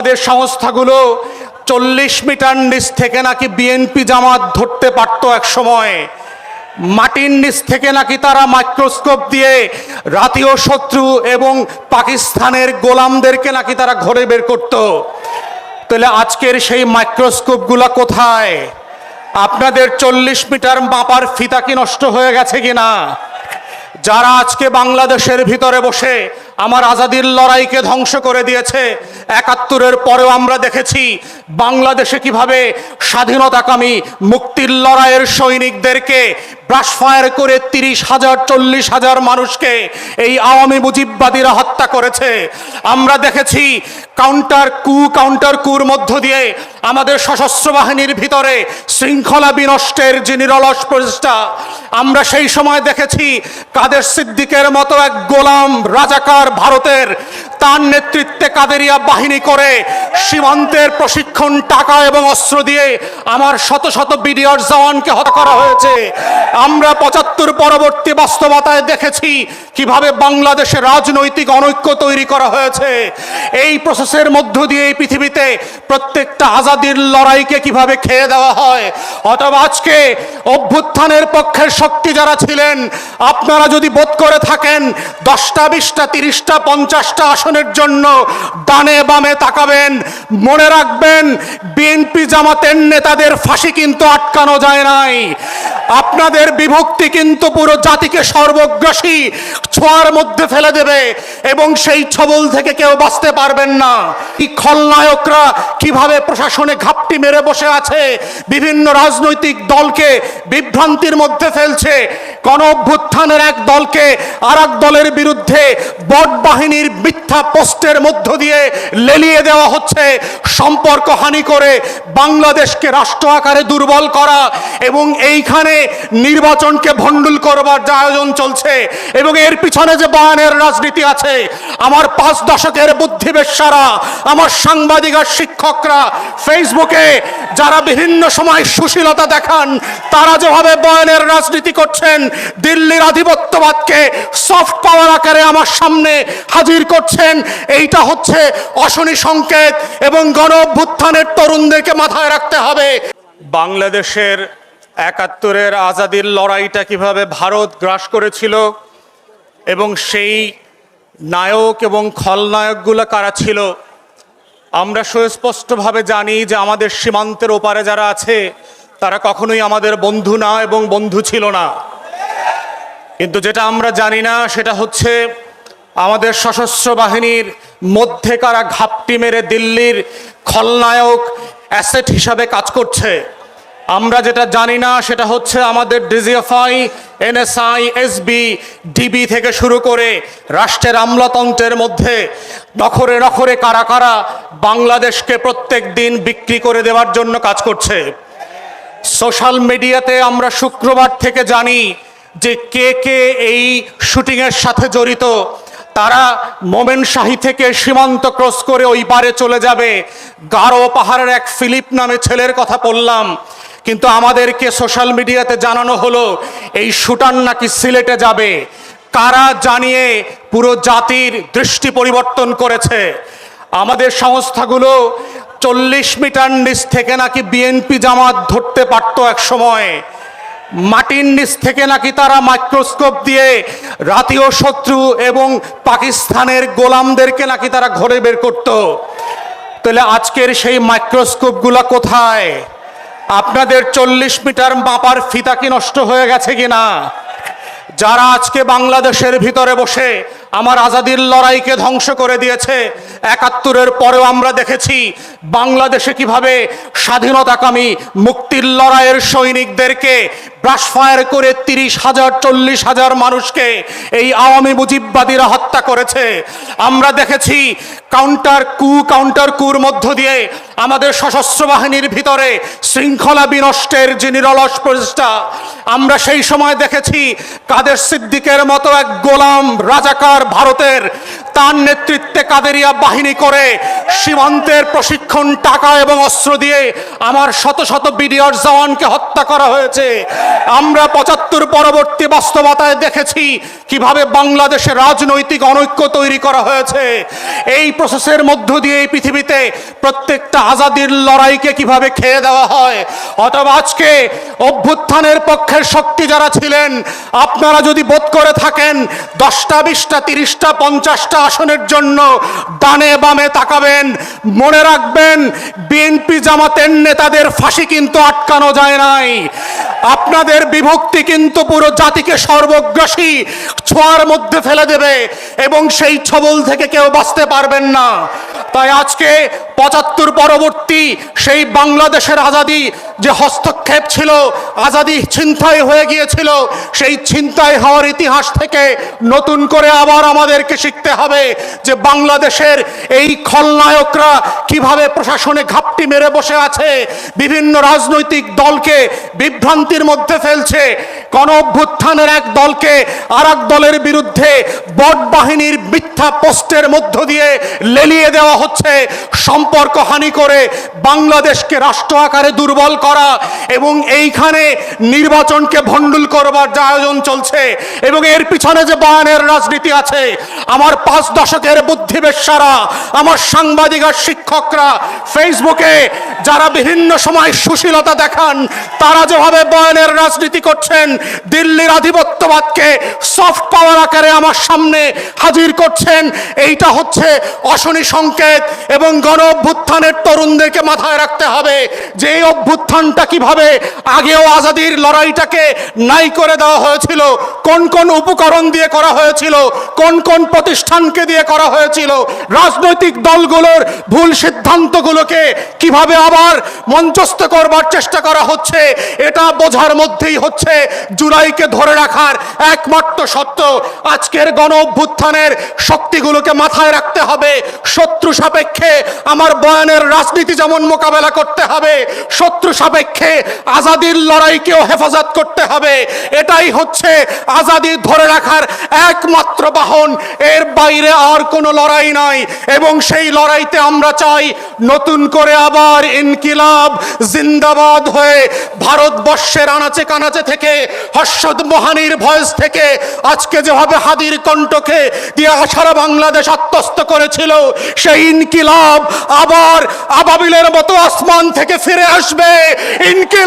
আমাদের সংস্থাগুলো 40 মিটার নিচ থেকে নাকি বিএনপি জামাত ধরতে পারত এক সময়। মাটির নিচ থেকে নাকি তারা মাইক্রোস্কোপ দিয়ে জাতীয় শত্রু এবং পাকিস্তানের গোলামদেরকে নাকি তারা ঘরে বের করত। তাহলে আজকের সেই মাইক্রোস্কোপগুলো কোথায়? আপনাদের 40 মিটার মাপার ফিতা কি নষ্ট হয়ে গেছে কিনা? যারা আজকে বাংলাদেশের ভিতরে বসে আমার আজাদির লড়াইকে ধ্বংস করে দিয়েছে, ৭১-এর পরেও আমরা দেখেছি বাংলাদেশে কিভাবে স্বাধীনতাকামী মুক্তির লড়াইয়ের সৈনিকদেরকে ব্রাশফায়ার করে ৩০,০০০ ৪০,০০০ মানুষকে এই আওয়ামী মুজিববাদীরা হত্যা করেছে। আমরা দেখেছি কাউন্টার কুর মধ্য দিয়ে আমাদের সশস্ত্র বাহিনীর ভিতরে শৃঙ্খলা বিনষ্টের যে নিরলস প্রচেষ্টা। আমরা সেই সময় দেখেছি কাদের সিদ্দিকের মতো এক গোলাম রাজাকার ভারতের, তার নেতৃত্বে কাদেরিয়া বাহিনী করে সীমান্তের প্রশিক্ষণ, টাকা এবং অস্ত্র দিয়ে আমার শত শত বিডিআর জওয়ানকে হত্যা করা হয়েছে। আমরা ৭৫ পরবর্তী বাস্তবতায় দেখেছি কিভাবে বাংলাদেশে রাজনৈতিক অনৈক্য তৈরি করা হয়েছে। এই প্রসেসের মধ্য দিয়ে এই পৃথিবীতে প্রত্যেকটা আজাদির লড়াইকে কিভাবে খেয়ে দেওয়া হয়। অথবা আজকে অভ্যুত্থানের পক্ষের শক্তি যারা ছিলেন, আপনারা যদি বোধ করে থাকেন 10টা 20টা 30টা 50টা আসনের জন্য ডানে বামে তাকাবেন, মনে রাখবেন বিএনপি জামাতের নেতাদের ফাঁসি কিন্তু আটকানো যায় নাই। আপনাদের বিভক্তি কিন্তু পুরো জাতিকে সর্বগ্রাসী ছোঁয়ার মধ্যে ফেলে দেবে এবং সেই ছবল থেকে কেউ বাঁচতে পারবেন না। এই খলনায়করা কিভাবে প্রশাসনে ঘাপটি মেরে বসে আছে, বিভিন্ন রাজনৈতিক দলকে বিভ্রান্তির মধ্যে ফেলছে। গণ অভ্যুত্থানের এক দলকে আর এক দলের বিরুদ্ধে বট বাহিনীর মিথ্যা পোস্টের মধ্য দিয়ে লেলিয়ে দেওয়া হচ্ছে, সম্পর্ক হানি করে বাংলাদেশকে রাষ্ট্র আকারে দুর্বল করা এবং এইখানে নির্বাচনকে ভণ্ডুল করবার যে আয়োজন চলছে এবং এর পিছনে যে বয়ানের রাজনীতি আছে। আমার 5 দশকের বুদ্ধিবেশ্যারা, আমার সাংবাদিক আর শিক্ষকরা ফেসবুকে যারা বিভিন্ন সময় সুশীলতা দেখান, তারা যেভাবে বয়ানের রাজনীতি করছেন, দিল্লির আধিপত্যবাদকে সফট পাওয়ার আকারে আমার সামনে হাজির করছেন, এইটা হচ্ছে অশনি সংকেত এবং গণ অভ্যুত্থানের তরুণদেরকে মাথায় রাখতে হবে। বাংলাদেশের ৭১-এর আজাদির লড়াইটা কিভাবে ভারত গ্রাস করেছিল এবং সেই নায়ক এবং খলনায়কগুলো কারা ছিল, আমরা সুস্পষ্টভাবে জানি যে আমাদের সীমান্তের ওপারে যারা আছে তারা কখনোই আমাদের বন্ধু না এবং বন্ধু ছিল না। কিন্তু যেটা আমরা জানি না সেটা হচ্ছে আমাদের সশস্ত্র বাহিনীর মধ্যে কারা ঘাপটি মেরে দিল্লির খলনায়ক অ্যাসেট হিসাবে কাজ করছে। আমরা যেটা জানি না সেটা হচ্ছে আমাদের ডিজিএফআই, এনএসআই, এসবি, ডিবি থেকে শুরু করে রাষ্ট্রের আমলাতন্ত্রের মধ্যে নখরে নখরে কারা কারা বাংলাদেশকে প্রত্যেক দিন বিক্রি করে দেওয়ার জন্য কাজ করছে। সোশ্যাল মিডিয়াতে আমরা শুক্রবার থেকে জানি যে কে কে এই শুটিংয়ের সাথে জড়িত। তারা মোমেনশাহী থেকে সীমান্ত ক্রস করে ওই পারে চলে যাবে। গারো পাহাড়ের এক ফিলিপ নামে ছেলের কথা বললাম, কিন্তু আমাদেরকে সোশ্যাল মিডিয়াতে জানানো হলো এই শুটার নাকি সিলেটে যাবে। কারা জানিয়ে পুরো জাতির দৃষ্টি পরিবর্তন করেছে। আমাদের সংস্থাগুলো 40 মিটার নিচ থেকে নাকি বিএনপি জামাত ধরতে পারত এক সময়। মাটির নিচ থেকে নাকি তারা মাইক্রোস্কোপ দিয়ে জাতীয় শত্রু এবং পাকিস্তানের গোলামদেরকে নাকি তারা ঘরে বের করত। তাহলে আজকের সেই মাইক্রোস্কোপগুলো কোথায়? আপনাদের 40 মিটার মাপার ফিতা কি নষ্ট হয়ে গেছে কিনা? যারা আজকে বাংলাদেশের ভিতরে বসে আমার আজাদির লড়াইকে ধ্বংস করে দিয়েছে, ৭১-এর পরেও আমরা দেখেছি বাংলাদেশে কিভাবে স্বাধীনতাকামী মুক্তির লড়াইয়ের সৈনিকদেরকে ব্রাশফায়ার করে 30,০০০ ৪০,০০০ মানুষকে এই আওয়ামী মুজিববাদীরা হত্যা করেছে। আমরা দেখেছি কাউন্টার কুর মধ্য দিয়ে আমাদের সশস্ত্র বাহিনীর ভিতরে শৃঙ্খলা বিনষ্টের যে নিরলস প্রচেষ্টা। আমরা সেই সময় দেখেছি কাদের সিদ্দিকের মতো এক গোলাম রাজাকার ভারতের, তার নেতৃত্বে কাদেরিয়া বাহিনী করে সীমান্তের প্রশিক্ষণ, টাকা এবং অস্ত্র দিয়ে আমার শত শত বিডিআর জওয়ানকে হত্যা করা হয়েছে। আমরা ৭৫ পরবর্তী বাস্তবতায় দেখেছি কিভাবে বাংলাদেশে রাজনৈতিক অনৈক্য তৈরি করা হয়েছে। এই প্রসেসের মধ্য দিয়ে এই পৃথিবীতে প্রত্যেকটা আজাদির লড়াইকে কিভাবে খেয়ে দেওয়া হয়। অথবা আজকে অভ্যুত্থানের পক্ষের শক্তি যারা ছিলেন, আপনারা যদি বোধ করে থাকেন 10টা 20টা 30টা 50টা আসনের জন্য ডানে বামে তাকাবেন, মনে রাখবেন বিএনপি জামাতের নেতাদের ফাঁসি কিন্তু আটকানো যায় নাই। আপনাদের বিভক্তি কিন্তু পুরো জাতিকে সর্বগ্রাসী ছোঁয়ার মধ্যে ফেলে দেবে এবং সেই ছবল থেকে কেউ বাঁচতে পারবেন না। তাই আজকে 75 পরবর্তী সেই বাংলাদেশের আজাদি যে হস্তক্ষেপ ছিল, আজাদি ছিনতাই হয়ে গিয়েছিল, সেই ছিনতাই হওয়ার ইতিহাস থেকে নতুন করে আবার আমাদেরকে শিখতে হবে যে বাংলাদেশের এই খলনায়করা কিভাবে প্রশাসনে ঘাপটি মেরে বসে আছে, বিভিন্ন রাজনৈতিক দলকে বিভ্রান্তির মধ্যে ফেলছে, গণ অভ্যুত্থানের এক দলকে আর এক দলের বিরুদ্ধে বট বাহিনীর মিথ্যা পোস্টের মধ্য দিয়ে লেলিয়ে দেওয়া হচ্ছে, সম্পর্ক হানি করে বাংলাদেশকে রাষ্ট্র আকারে দুর্বল করা এবং এইখানে নির্বাচনকে ভণ্ডুল করবার যে আয়োজন চলছে এবং এর পিছনে যে বয়ানের রাজনীতি আছে। আমার 5 দশকের বুদ্ধিবেশ্যারা, আমার সাংবাদিক আর শিক্ষকরা, ফেসবুকে যারা বিভিন্ন সময় সুশীলতা দেখান, তারা যেভাবে বয়ানের রাজনীতি করছেন, দিল্লির আধিপত্যবাদকে সফট পাওয়ার আকারে আমার সামনে হাজির করছেন, এইটা হচ্ছে অশনি সংকেত। এবং গণ অভ্যুত্থানের তরুণদেরকে মাথায় রাখতে হবে যে এই অভ্যুত্থানটা কিভাবে আগেও আজাদির লড়াইটাকে নাই করে দেওয়া হয়েছিল, কোন কোন উপকরণ দিয়ে করা হয়েছিল, কোন কোন প্রতিষ্ঠানকে দিয়ে করা হয়েছিল, রাজনৈতিক দলগুলোর ভুল সিদ্ধান্তগুলোকে কিভাবে আবার মঞ্চস্থ করবার চেষ্টা করা হচ্ছে, এটা বোঝার মধ্যেই হচ্ছে জুলাইকে ধরে রাখার একমাত্র সত্য। আজকের গণ অভ্যুত্থানের শক্তিগুলোকে মাথায় রাখতে হবে, শত্রু সাপেক্ষে আমার বয়ানের রাজনীতি যেমন মোকাবেলা করতে হবে, শত্রু সাপেক্ষে আজাদির লড়াইকেও হেফাজত করতে হবে। এটাই হচ্ছে আজাদি ধরে রাখার একমাত্র বাহন, এর বাইরে আর কোনো লড়াই নাই। এবং সেই লড়াইতে আমরা চাই নতুন করে আবার ইনকিলাব জিন্দাবাদ হয়ে ভারতবর্ষের আনাচে কানাচে থেকে, হর্ষদ মোহানির ভয়েস থেকে, আজকে যেভাবে হাদির কণ্ঠকে দিয়ে সারা বাংলাদেশ আত্মস্থ করেছিল, সেই ইনকিলাব আবার আবাবিলের মতো আসমান থেকে ফিরে আসবে। ইনকিলাব